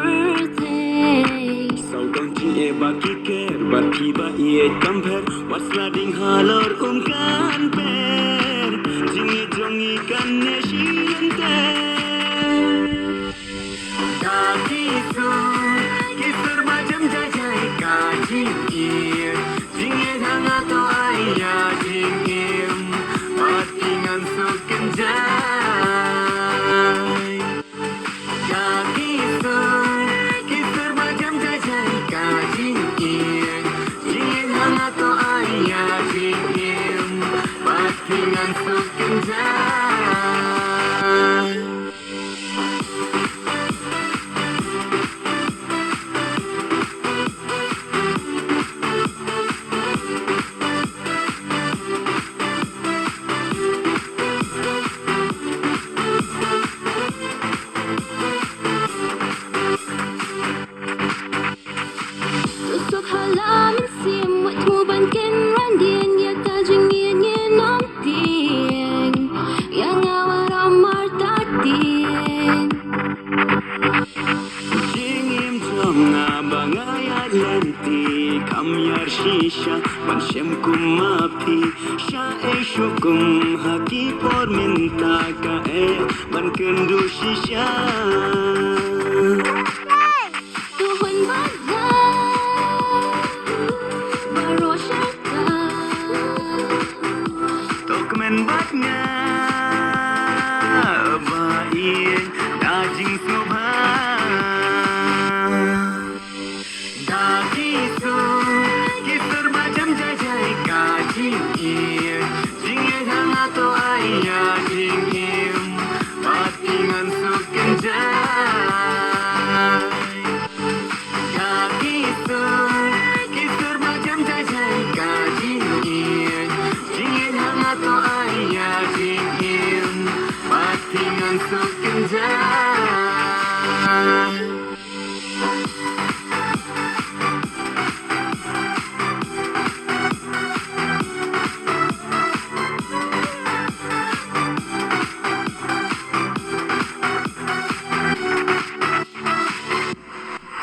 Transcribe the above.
birthday. Sau don't you ever care, but piba ye compare. What's flooding halor kan per. Jingi jongi kan neshilente. Daki su, kisur macam jajai kajing ir. Jingi hanga to ayah jingim. Matingan su kenjai. Daki su, kisur macam jajai kajing ir. Jingi hanga to ayah jingim. Matingan su kenjai. Tusuk halaman sim, wat mo bankin randin, ya kajing yin yin nong ting, yang awar amar tatin. Jingim jonga bangaya lenti kamyar shisha banshem kumapi sha e shukum haki por minta ka e bankendu shisha Tuhun baga, baro syaka, tokmen batnya bain dajing subha dagi su kisur macam jajai kajing ir jingin hanga to ayah jingim patingan su kenjai dagi su kisur macam jajai kajing